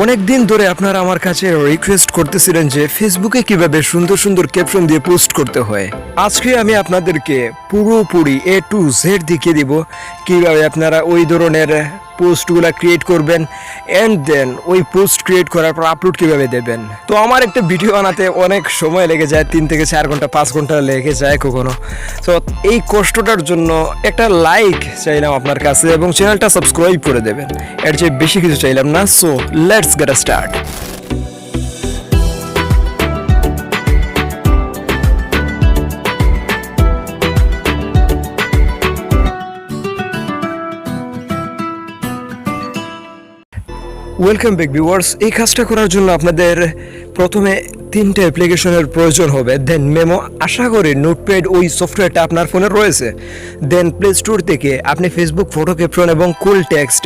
অনেক দিন ধরে আপনারা আমার কাছে রিকোয়েস্ট করতেছিলেন যে ফেসবুকে কিভাবে সুন্দর সুন্দর ক্যাপশন দিয়ে পোস্ট করতে হয়। আজকে আমি আপনাদেরকে পুরোপুরি A to Z দেখিয়ে দিব কিভাবে আপনারা ওই ধরনের পোস্টগুলো ক্রিয়েট করবেন অ্যান্ড দেন ওই পোস্ট ক্রিয়েট করার পর আপলোড কিভাবে দেবেন। তো আমার একটা ভিডিও বানাতে অনেক সময় লেগে যায়, 3 থেকে 4 ঘন্টা 5 ঘন্টা লেগে যায় কখনো। তো এই কষ্টটার জন্য একটা লাইক চাইলাম আপনার কাছে এবং চ্যানেলটা সাবস্ক্রাইব করে দেবেন, এর চেয়ে বেশি কিছু চাইলাম না। So let's get start. Welcome back viewers. এই কাজটা করার জন্য আপনাদের প্রথমে 3টে অ্যাপ্লিকেশনের প্রয়োজন হবে। দেন মেমো, আশা করি নোটপ্যাড ওই সফটওয়্যারটা আপনার ফোনে রয়েছে। দেন প্লে স্টোর থেকে আপনি ফেসবুক ফটো ক্যাপশন এবং কুল টেক্সট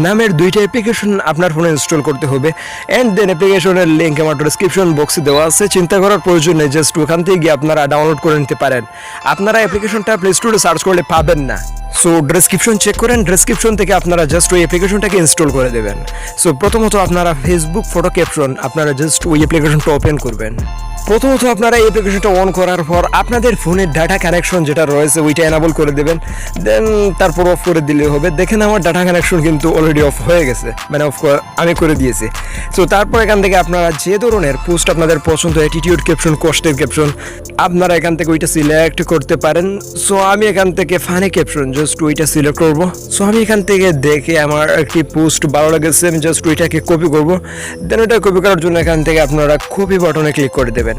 নামের 2টা অ্যাপ্লিকেশন আপনার ফোনে ইনস্টল করতে হবে। অ্যান্ড দেন অ্যাপ্লিকেশনের লিঙ্ক আমার ডিসক্রিপশন বক্সে দেওয়া আছে, চিন্তা করার প্রয়োজন নেই, জাস্ট ওখান থেকে গিয়ে আপনারা ডাউনলোড করে নিতে পারেন। আপনারা অ্যাপ্লিকেশনটা প্লে স্টোরে সার্চ করলে পাবেন না। সো ডেসক্রিপশন চেক করেন, ডেসক্রিপশন থেকে আপনারা জাস্ট ওই অ্যাপ্লিকেশনটাকে ইনস্টল করে দেবেন। সো প্রথমত আপনারা ফেসবুক ফটো ক্যাপশন আপনারা জাস্ট ওই অ্যাপ্লিকেশনটা ওপেন করবেন। প্রথমত আপনারা এই অ্যাপ্লিকেশনটা অন করার পর আপনাদের ফোনের ডাটা কানেকশন যেটা রয়েছে ওইটা এনাবল করে দেবেন। দেন তারপর অফ করে দিলে হবে। দেখেন আমার ডাটা কানেকশন কিন্তু অলরেডি অফ হয়ে গেছে, মানে আমি করে দিয়েছি। সো তারপর এখান থেকে আপনারা যে ধরনের পোস্ট আপনাদের পছন্দ, অ্যাটিটিউড ক্যাপশন, কষ্টের ক্যাপশন, আপনারা এখান থেকে ওইটা সিলেক্ট করতে পারেন। সো আমি এখান থেকে ফানি ক্যাপশন জাস্ট ওইটা সিলেক্ট করব। সো আমি এখান থেকে দেখে আমার একটি পোস্ট ভালো লেগেছে, আমি জাস্ট ওইটাকে কপি করব। দেন ওইটা কপি করার জন্য এখান থেকে আপনারা কপি বাটনে ক্লিক করে দেবেন।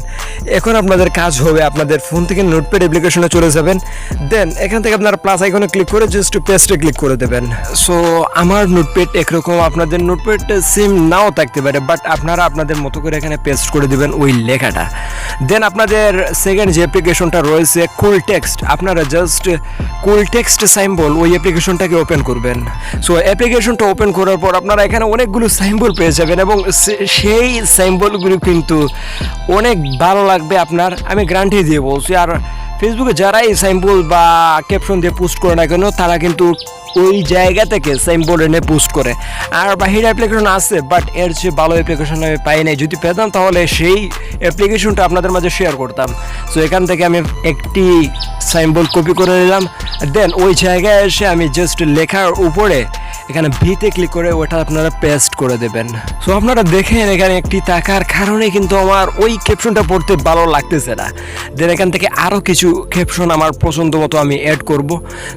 এখন আপনাদের কাজ হবে আপনাদের ফোন থেকে নোটপ্যাড অ্যাপ্লিকেশনে চলে যাবেন। দেন এখান থেকে আপনারা প্লাস আইকনে ক্লিক করে জাস্ট পেস্টে ক্লিক করে দেবেন। সো আমার নোটপ্যাড একরকম, আপনাদের নোটপ্যাড সেম নাও থাকতে পারে, বাট আপনারা আপনাদের মতো করে এখানে পেস্ট করে দেবেন ওই লেখাটা। দেন আপনাদের সেকেন্ড যে অ্যাপ্লিকেশনটা রয়েছে কুল টেক্সট, আপনারা জাস্ট কুল টেক্সট সাইম্বল ওই অ্যাপ্লিকেশনটাকে ওপেন করবেন। সো অ্যাপ্লিকেশনটা ওপেন করার পর আপনারা এখানে অনেকগুলো সাইম্বল পেয়ে যাবেন এবং সেই সাইম্বলগুলো কিন্তু অনেক ভালো লাগবে আপনার, আমি গ্যারান্টি দিয়ে বলছি। আর ফেসবুকে যারা এই সাইম্বল বা ক্যাপশন দিয়ে পোস্ট করে না কেন, তারা কিন্তু ওই জায়গা থেকে সাইম্বল এনে পোস্ট করে। আর বাহিরে অ্যাপ্লিকেশন আছে, বাট এর চেয়ে ভালো অ্যাপ্লিকেশন আমি পাই নাই। যদি পেতাম তাহলে সেই অ্যাপ্লিকেশনটা আপনাদের মাঝে শেয়ার করতাম। সো এখান থেকে আমি একটি সাইম্বল কপি করে নিলাম। দেন ওই জায়গায় এসে আমি জাস্ট লেখার উপরে এখানে ভিতে ক্লিক করে ওটা আপনারা পেস্ট করে দেবেন। সো আপনারা দেখেন এখানে একটি টাকার কারণে কিন্তু আমার ওই ক্যাপশনটা পড়তে ভালো লাগতেছে না। দেন এখান থেকে আরও কিছু ক্যাপশন আমার পছন্দ মতো আমি অ্যাড করব।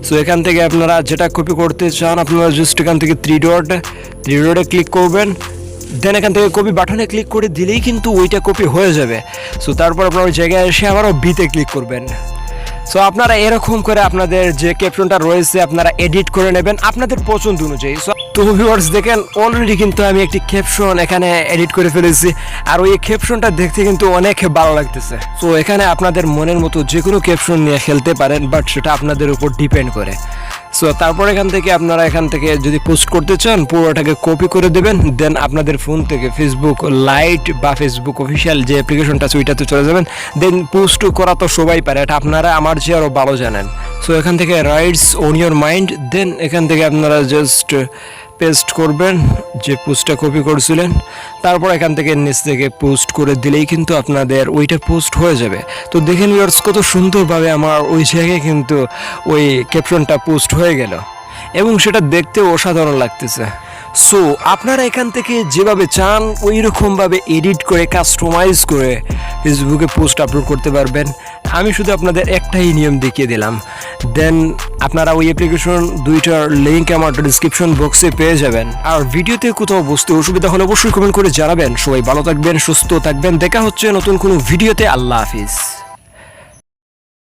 সো এখান থেকে আপনারা যেটা কপি করতে চান আপনারা জাস্ট এখান থেকে থ্রি ডটে ক্লিক করবেন। দেন এখান থেকে কপি বাটনে ক্লিক করে দিলেই কিন্তু ওইটা কপি হয়ে যাবে। সো তারপর আপনারা ওই জায়গায় এসে আবারও ভিতে ক্লিক করবেন। সো আপনারা এরকম করে আপনাদের যে ক্যাপশনটা রয়েছে আপনারা এডিট করে নেবেন আপনাদের পছন্দ অনুযায়ী। তো ভিউয়ার্স দেখেন অলরেডি কিন্তু আমি একটি ক্যাপশন এখানে এডিট করে ফেলেছি, আর ওই ক্যাপশনটা দেখতে কিন্তু অনেক ভালো লাগতেছে। সো এখানে আপনাদের মনের মতো যে কোনো ক্যাপশন নিয়ে খেলতে পারেন, বাট সেটা আপনাদের উপর ডিপেন্ড করে। সো তারপর এখান থেকে আপনারা এখান থেকে যদি পোস্ট করতে চান পুরোটাকে কপি করে দেবেন। দেন আপনাদের ফোন থেকে ফেসবুক লাইট বা ফেসবুক অফিসিয়াল যে অ্যাপ্লিকেশনটা আছে ওইটাতে চলে যাবেন। দেন পোস্ট করা তো সবাই পারে, এটা আপনারা আমার চেয়ে আরও ভালো জানেন। সো এখান থেকে রাইটস অন ইয়োর মাইন্ড। দেন এখান থেকে আপনারা জাস্ট পেস্ট করবেন যে পোস্টটা কপি করছিলেন। তারপর এখান থেকে নিচ থেকে পোস্ট করে দিলেই কিন্তু আপনাদের ওইটা পোস্ট হয়ে যাবে। তো দেখেন ভিউয়ার্স কত সুন্দরভাবে আমার ওই জায়গায় কিন্তু ওই ক্যাপশনটা পোস্ট হয়ে গেল এবং সেটা দেখতে অসাধারণ লাগতেছে। সো আপনারা এখান থেকে যেভাবে চান ওই রকমভাবে এডিট করে কাস্টমাইজ করে ফেসবুকে পোস্ট আপলোড করতে পারবেন। আমি শুধু আপনাদের একটাই নিয়ম দেখিয়ে দিলাম। দেন আপনারা ওই অ্যাপ্লিকেশন 2টার লিঙ্ক আমার ডিসক্রিপশন বক্সে পেয়ে যাবেন। আর ভিডিওতে কোথাও বুঝতে অসুবিধা হলে অবশ্যই কমেন্ট করে জানাবেন। সবাই ভালো থাকবেন, সুস্থ থাকবেন, দেখা হচ্ছে নতুন কোনো ভিডিওতে। আল্লাহ হাফিজ।